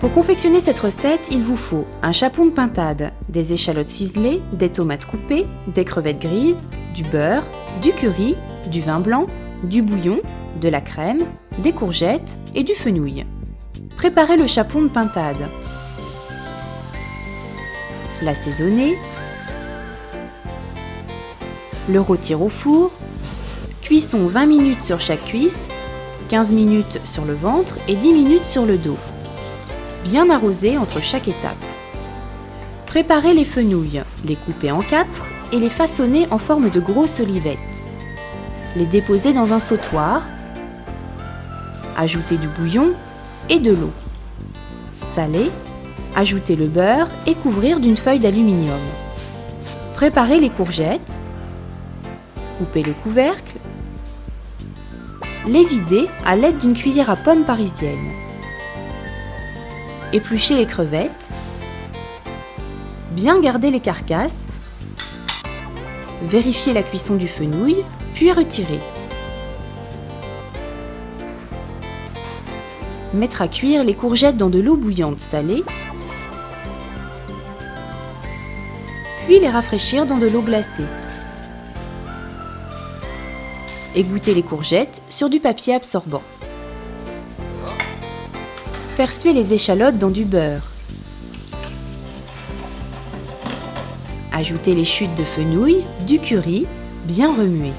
Pour confectionner cette recette, il vous faut un chapon de pintade, des échalotes ciselées, des tomates coupées, des crevettes grises, du beurre, du curry, du vin blanc, du bouillon, de la crème, des courgettes et du fenouil. Préparez le chapon de pintade. L'assaisonner, le rôtir au four, cuisson 20 minutes sur chaque cuisse, 15 minutes sur le ventre et 10 minutes sur le dos. Bien arroser entre chaque étape. Préparez les fenouils, les couper en 4 et les façonner en forme de grosses olivettes. Les déposer dans un sautoir, ajouter du bouillon et de l'eau. Saler, ajouter le beurre et couvrir d'une feuille d'aluminium. Préparez les courgettes, couper le couvercle, les vider à l'aide d'une cuillère à pomme parisienne. Éplucher les crevettes, bien garder les carcasses, vérifier la cuisson du fenouil, puis retirer. Mettre à cuire les courgettes dans de l'eau bouillante salée, puis les rafraîchir dans de l'eau glacée. Égoutter les courgettes sur du papier absorbant. Faire suer les échalotes dans du beurre. Ajouter les chutes de fenouil, du curry, bien remuer.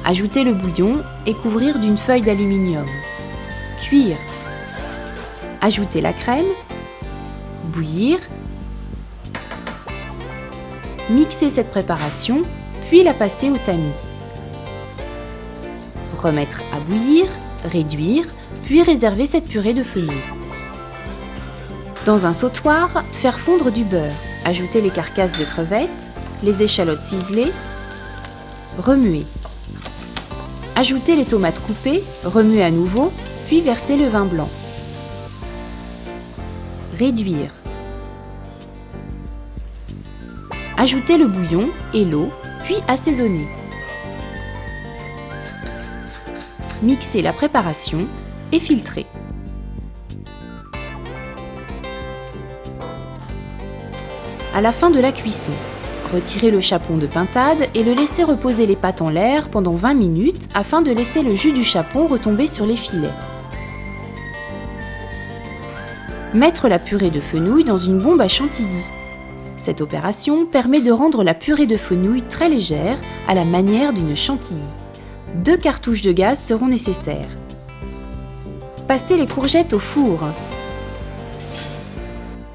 Ajouter le bouillon et couvrir d'une feuille d'aluminium. Cuire. Ajouter la crème. Bouillir. Mixer cette préparation, puis la passer au tamis. Remettre à bouillir, réduire, puis réserver cette purée de fenouil. Dans un sautoir, faire fondre du beurre. Ajouter les carcasses de crevettes, les échalotes ciselées. Remuer. Ajouter les tomates coupées, remuer à nouveau, puis verser le vin blanc. Réduire. Ajouter le bouillon et l'eau, puis assaisonner. Mixer la préparation et filtrer. À la fin de la cuisson, retirez le chapon de pintade et le laisser reposer les pâtes en l'air pendant 20 minutes afin de laisser le jus du chapon retomber sur les filets. Mettre la purée de fenouil dans une bombe à chantilly. Cette opération permet de rendre la purée de fenouil très légère à la manière d'une chantilly. 2 cartouches de gaz seront nécessaires. Passez les courgettes au four.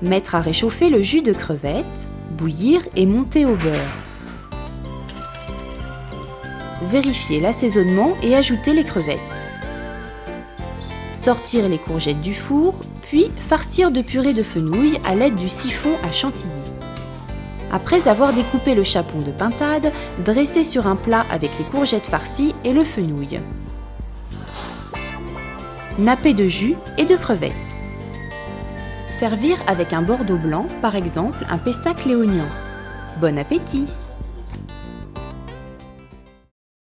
Mettre à réchauffer le jus de crevettes, bouillir et monter au beurre. Vérifier l'assaisonnement et ajouter les crevettes. Sortir les courgettes du four, puis farcir de purée de fenouil à l'aide du siphon à chantilly. Après avoir découpé le chapon de pintade, dressez sur un plat avec les courgettes farcies et le fenouil. Napper de jus et de crevettes. Servir avec un bordeaux blanc, par exemple un pessac léonien. Bon appétit!